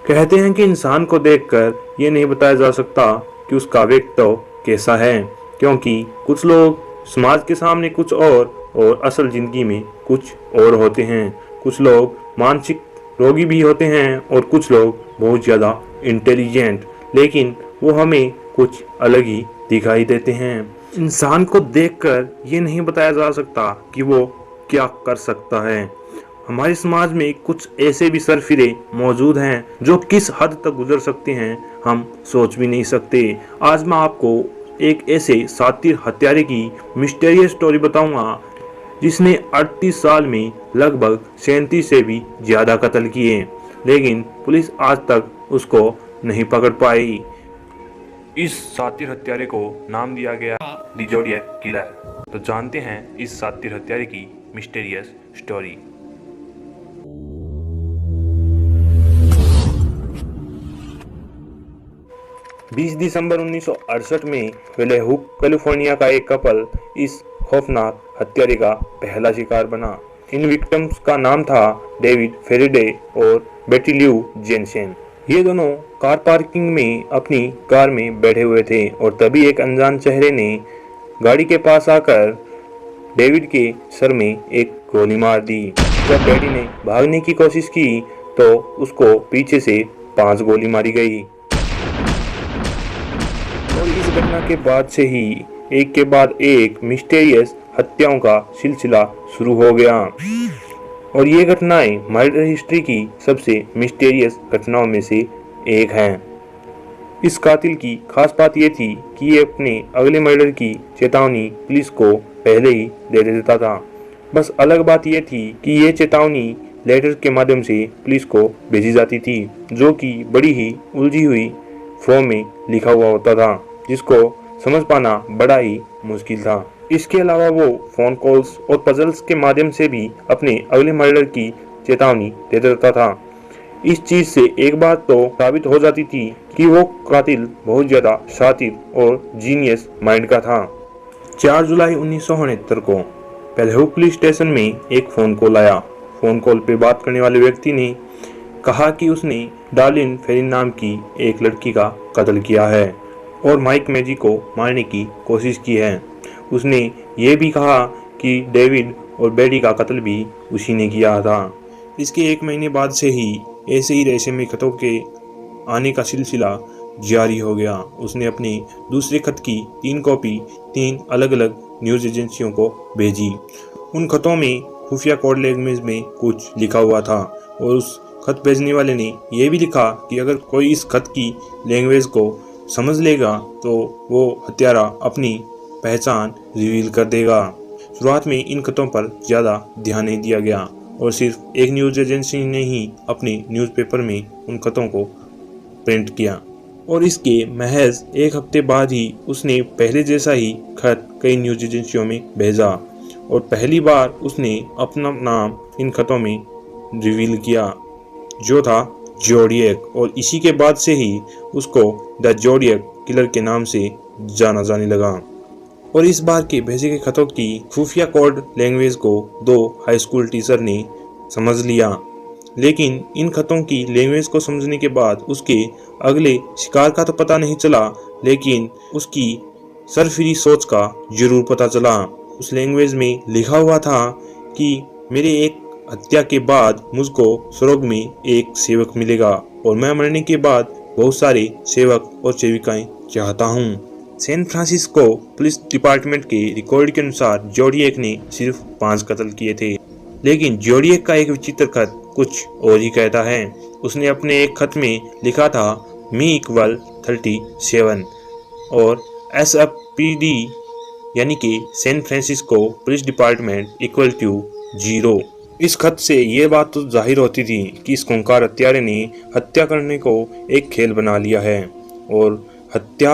कहते हैं कि इंसान को देखकर ये नहीं बताया जा सकता कि उसका व्यक्तित्व कैसा है, क्योंकि कुछ लोग समाज के सामने कुछ और असल जिंदगी में कुछ और होते हैं। कुछ लोग मानसिक रोगी भी होते हैं और कुछ लोग बहुत ज़्यादा इंटेलिजेंट, लेकिन वो हमें कुछ अलग ही दिखाई देते हैं। इंसान को देखकर ये नहीं बताया जा सकता कि वो क्या कर सकता है। हमारे समाज में कुछ ऐसे भी सरफिरे मौजूद हैं जो किस हद तक गुजर सकते हैं हम सोच भी नहीं सकते। आज मैं आपको एक ऐसे सातिर हत्यारे की मिस्टीरियस स्टोरी बताऊंगा जिसने 38 साल में लगभग 37 से भी ज़्यादा कत्ल किए, लेकिन पुलिस आज तक उसको नहीं पकड़ पाई। इस सातिर हत्यारे को नाम दिया गया द ज़ोडिएक किलर। तो जानते हैं इस सातिर हत्यारे की मिस्टीरियस स्टोरी। 20 दिसंबर 1968 में वेलेहुक कैलिफोर्निया का एक कपल इस खौफनाक हत्यारे का पहला शिकार बना। इन विक्टिम्स का नाम था डेविड फेरेडे और बेटी ल्यू जेनसेन। ये दोनों कार पार्किंग में अपनी कार में बैठे हुए थे और तभी एक अनजान चेहरे ने गाड़ी के पास आकर डेविड के सर में एक गोली मार दी। जब बेटी ने भागने की कोशिश की तो उसको पीछे से 5 गोली मारी गई। और इस घटना के बाद से ही एक के बाद एक मिस्टीरियस हत्याओं का सिलसिला शुरू हो गया और ये घटनाएं मर्डर हिस्ट्री की सबसे मिस्टीरियस घटनाओं में से एक है। इस कातिल की खास बात ये थी कि ये अपने अगले मर्डर की चेतावनी पुलिस को पहले ही दे देता था। बस अलग बात ये थी कि ये चेतावनी लेटर के माध्यम से पुलिस को भेजी जाती थी, जो कि बड़ी ही उलझी हुई फॉर्म में लिखा हुआ होता था, जिसको समझ पाना बड़ा ही मुश्किल था। इसके अलावा वो फोन कॉल्स और पजल्स के माध्यम से भी अपने अगले मर्डर की चेतावनी दे देता था। इस चीज से एक बात तो साबित हो जाती थी कि वो कातिल बहुत ज्यादा शातिर और जीनियस माइंड का था। 4 जुलाई 1969 को वेलेहुक पुलिस स्टेशन में एक फोन कॉल आया। फोन कॉल पे बात करने वाले व्यक्ति ने कहा कि उसने डार्लिन फेरिन नाम की एक लड़की का कत्ल किया है और माइक मैजी को मारने की कोशिश की है। उसने ये भी कहा कि डेविड और बेटी का कत्ल भी उसी ने किया था। इसके 1 महीने बाद से ही ऐसे ही रहस्यमय खतों के आने का सिलसिला जारी हो गया। उसने अपने दूसरे खत की 3 कॉपी 3 अलग अलग न्यूज़ एजेंसियों को भेजी। उन खतों में खुफिया कोड लैंग्वेज में कुछ लिखा हुआ था और उस खत भेजने वाले ने यह भी लिखा कि अगर कोई इस खत की लैंग्वेज को समझ लेगा तो वो हत्यारा अपनी पहचान रिवील कर देगा। शुरुआत में इन खतों पर ज़्यादा ध्यान नहीं दिया गया और सिर्फ एक न्यूज़ एजेंसी ने ही अपने न्यूज़पेपर में उन खतों को प्रिंट किया और इसके महज 1 हफ्ते बाद ही उसने पहले जैसा ही खत कई न्यूज़ एजेंसियों में भेजा और पहली बार उसने अपना नाम इन खतों में रिवील किया, जो था ज़ोडिएक। और इसी के बाद से ही उसको द ज़ोडिएक किलर के नाम से जाना जाने लगा। और इस बार के भेजे गए खतों की खुफिया कोड लैंग्वेज को 2 हाई स्कूल टीचर ने समझ लिया, लेकिन इन खतों की लैंग्वेज को समझने के बाद उसके अगले शिकार का तो पता नहीं चला, लेकिन उसकी सरफिरी सोच का जरूर पता चला। उस लैंग्वेज में लिखा हुआ था कि मेरे एक हत्या के बाद मुझको स्वर्ग में एक सेवक मिलेगा और मैं मरने के बाद बहुत सारे सेवक और सेविकाएं चाहता हूँ। सैन फ्रांसिस्को पुलिस डिपार्टमेंट के रिकॉर्ड के अनुसार ज़ोडिएक ने सिर्फ 5 कत्ल किए थे, लेकिन ज़ोडिएक का एक विचित्र खत कुछ और ही कहता है। उसने अपने एक खत में लिखा था मी इक्वल 37 और SFPD यानी कि San Francisco police department equal to 0। इस खत से ये बात तो जाहिर होती थी कि इस खूंखार हत्यारे ने हत्या करने को एक खेल बना लिया है और हत्या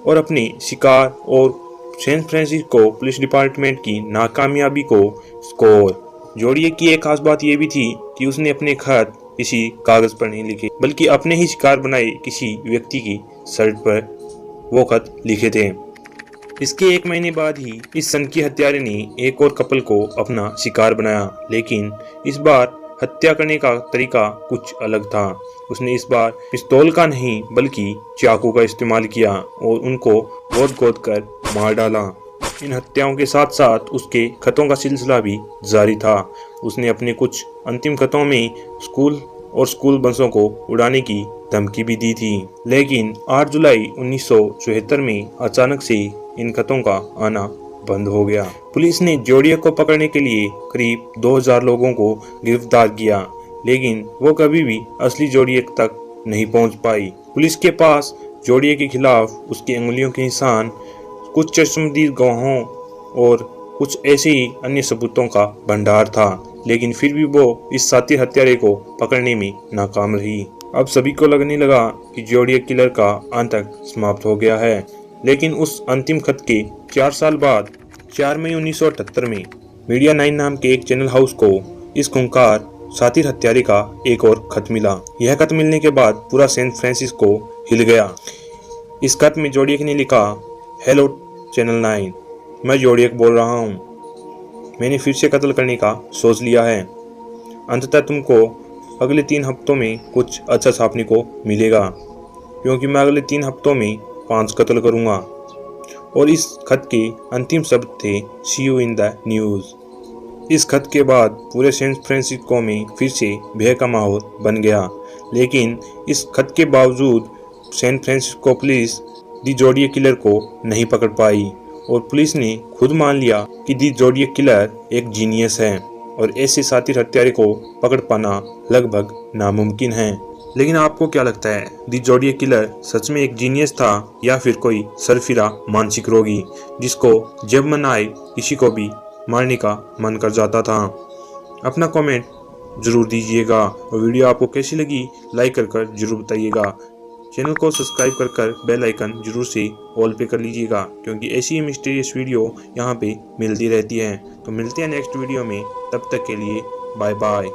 और अपने शिकार और सैन फ्रांसिस्को पुलिस डिपार्टमेंट की नाकामयाबी को स्कोर। ज़ोडिएक की एक खास बात यह भी थी कि उसने अपने खत किसी कागज पर नहीं लिखे, बल्कि अपने ही शिकार बनाए किसी व्यक्ति की शर्ट पर वो खत लिखे थे। इसके 1 महीने बाद ही इस सनकी हत्यारे ने एक और कपल को अपना शिकार बनाया, लेकिन इस बार हत्या करने का तरीका कुछ अलग था। उसने इस बार पिस्तौल का नहीं बल्कि चाकू का इस्तेमाल किया और उनको गोद कर मार डाला। इन हत्याओं के साथ साथ उसके खतों का सिलसिला भी जारी था। उसने अपने कुछ अंतिम खतों में स्कूल बसों को उड़ाने की धमकी भी दी थी। लेकिन 8 जुलाई 1974 में अचानक से इन खतों का आना बंद हो गया। पुलिस ने जोडियक को पकड़ने के लिए करीब 2000 लोगों को गिरफ्तार किया, लेकिन वो कभी भी असली जोडियक तक नहीं पहुंच पाई। पुलिस के पास जोडियक के खिलाफ उसकी अंगुलियों के निशान, कुछ चश्मदीद गवाहों और कुछ ऐसे ही अन्य सबूतों का भंडार था, लेकिन फिर भी वो इस साथी हत्यारे को पकड़ने में नाकाम रही। अब सभी को लगने लगा कि जोडियक किलर का अंत तक समाप्त हो गया है। लेकिन उस अंतिम खत के 4 साल बाद 4 मई 1978 में मीडिया 9 नाम के एक चैनल हाउस को इस खूंखार साथी हत्यारे का एक और खत मिला। यह खत मिलने के बाद पूरा सैन फ्रांसिस्को हिल गया। इस खत में जोडियक ने लिखा, हेलो चैनल 9, मैं जोडियक बोल रहा हूँ। मैंने फिर से कत्ल करने का सोच लिया है। अंततः तुमको अगले 3 हफ्तों में कुछ अच्छा छापने को मिलेगा, क्योंकि मैं अगले 3 हफ्तों में 5 कत्ल करूँगा। और इस खत के अंतिम शब्द थे, सी यू इन द न्यूज़। इस खत के बाद पूरे सैन फ्रांसिस्को में फिर से भय का माहौल बन गया। लेकिन इस खत के बावजूद सैन फ्रांसिस्को पुलिस दी जोडियक किलर को नहीं पकड़ पाई और पुलिस ने खुद मान लिया कि दी जोडियक किलर एक जीनियस है और ऐसे साथी हत्यारे को पकड़ पाना लगभग नामुमकिन है। लेकिन आपको क्या लगता है, दी जोडियक किलर सच में एक जीनियस था या फिर कोई सरफिरा मानसिक रोगी जिसको जब मन आए किसी को भी मारने का मन कर जाता था? अपना कमेंट जरूर दीजिएगा और वीडियो आपको कैसी लगी लाइक कर जरूर बताइएगा। चैनल को सब्सक्राइब कर बेल आइकन जरूर से ऑल पे कर लीजिएगा, क्योंकि ऐसी ही मिस्टीरियस वीडियो यहाँ पे मिलती रहती है। तो मिलते हैं नेक्स्ट वीडियो में, तब तक के लिए बाय बाय।